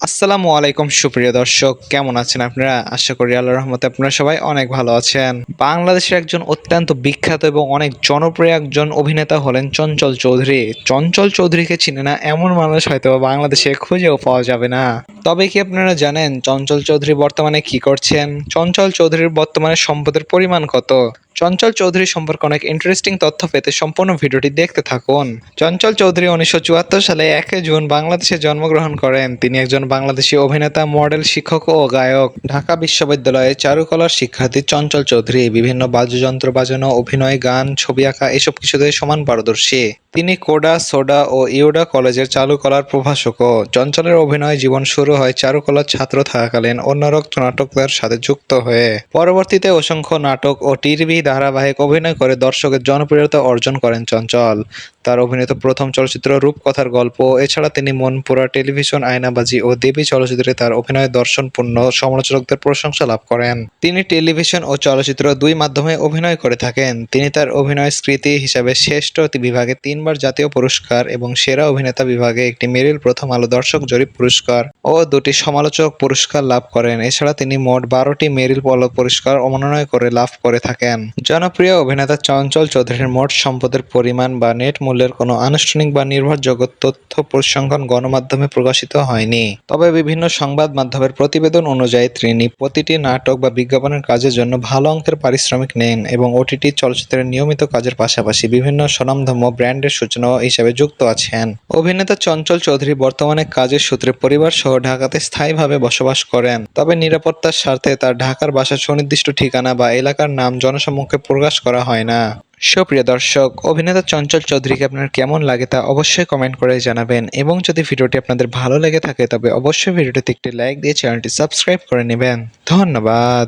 আসসালামু আলাইকুম সুপ্রিয় দর্শক, কেমন আছেন আপনারা? আশা করি আল্লাহর রহমতে আপনারা সবাই অনেক ভালো আছেন। বাংলাদেশের একজন অত্যন্ত বিখ্যাত এবং অনেক জনপ্রিয় একজন অভিনেতা হলেন চঞ্চল চৌধুরী। চঞ্চল চৌধুরীকে চিনে না এমন মানুষ হয়তো বাংলাদেশে খুঁজেও পাওয়া যাবে না। তবে কি আপনারা জানেন চঞ্চল চৌধুরী বর্তমানে কি করছেন? চঞ্চল চৌধুরীর বর্তমানে সম্পদের পরিমাণ কত? চঞ্চল চৌধুরী সম্পর্কে অনেক ইন্টারেস্টিং তথ্য পেতে সম্পূর্ণ ভিডিওটি দেখতে থাকুন। চঞ্চল চৌধুরী ১৯৭৪ সালে ১ জুন বাংলাদেশে জন্মগ্রহণ করেন। তিনি একজন বাংলাদেশী অভিনেতা, মডেল, শিক্ষক ও গায়ক। ঢাকা বিশ্ববিদ্যালয়ে চারুকলার শিক্ষার্থী চঞ্চল চৌধুরী বিভিন্ন বাদ্যযন্ত্র বাজানো, অভিনয়, গান, ছবি আঁকা এসব কিছুতে সমান পারদর্শী। তিনি কোডা, সোডা ও ইউডা কলেজের চারুকলার প্রভাষকও। চঞ্চলের অভিনয় জীবন শুরু হয় চারুকলার ছাত্র থাকাকালীন অন্যরক নাটকদের সাথে যুক্ত হয়ে। পরবর্তীতে অসংখ্য নাটক ও টিভি ধারাবাহিক অভিনয় করে দর্শকের জনপ্রিয়তা অর্জন করেন চঞ্চল। তার অভিনীত প্রথম চলচ্চিত্র রূপকথার গল্প, এছাড়া তিনি মনপুরা, টেলিভিশন, আয়নাবাজি ও দেবী চলচ্চিত্রে তার অভিনয় দর্শনপূর্ণ সমালোচকদের প্রশংসা লাভ করেন। তিনি টেলিভিশন ও চলচ্চিত্র দুই মাধ্যমে অভিনয় করে থাকেন। তিনি তার অভিনয় স্মৃতি হিসাবে শ্রেষ্ঠ বিভাগে ৩বার জাতীয় পুরস্কার এবং সেরা অভিনেতা বিভাগে একটি মেরিল প্রথম আলো দর্শক জরিপ পুরস্কার ও ২টি সমালোচক পুরস্কার লাভ করেন। এছাড়া তিনি মোট ১২টি মেরিল পুরস্কার মনোনয়ন করে লাভ করে থাকেন। জনপ্রিয় অভিনেতা চঞ্চল চৌধুরীর মোট সম্পদের পরিমাণ বা নেট মূল্যের কোনো আনুষ্ঠানিক বা নির্ভরযোগ্য তথ্য পরিসংখ্যান গণমাধ্যমে প্রকাশিত হয়নি। তবে বিভিন্ন সংবাদ মাধ্যমের প্রতিবেদন অনুযায়ী তিনি প্রতিটি নাটক বা বিজ্ঞাপনের কাজের জন্য ভালো অঙ্কের পারিশ্রমিক নেন এবং ওটিটি চলচ্চিত্রের নিয়মিত কাজের পাশাপাশি বিভিন্ন স্বনামধন্য ব্র্যান্ডের সূচনা হিসেবে যুক্ত আছেন। অভিনেতা চঞ্চল চৌধুরী বর্তমানে কাজের সূত্রে পরিবার সহ ঢাকাতে স্থায়ীভাবে বসবাস করেন। তবে নিরাপত্তার স্বার্থে তার ঢাকার বাসার সুনির্দিষ্ট ঠিকানা বা এলাকার নাম জনসম্মুখে প্রকাশ করা হয় না। সুপ্রিয় দর্শক, অভিনেতা চঞ্চল চৌধুরীকে আপনার কেমন লাগে তা অবশ্যই কমেন্ট করে জানাবেন এবং যদি ভিডিওটি আপনাদের ভালো লেগে থাকে তবে অবশ্যই ভিডিওটিতে একটি লাইক দিয়ে চ্যানেলটি সাবস্ক্রাইব করে নেবেন। ধন্যবাদ।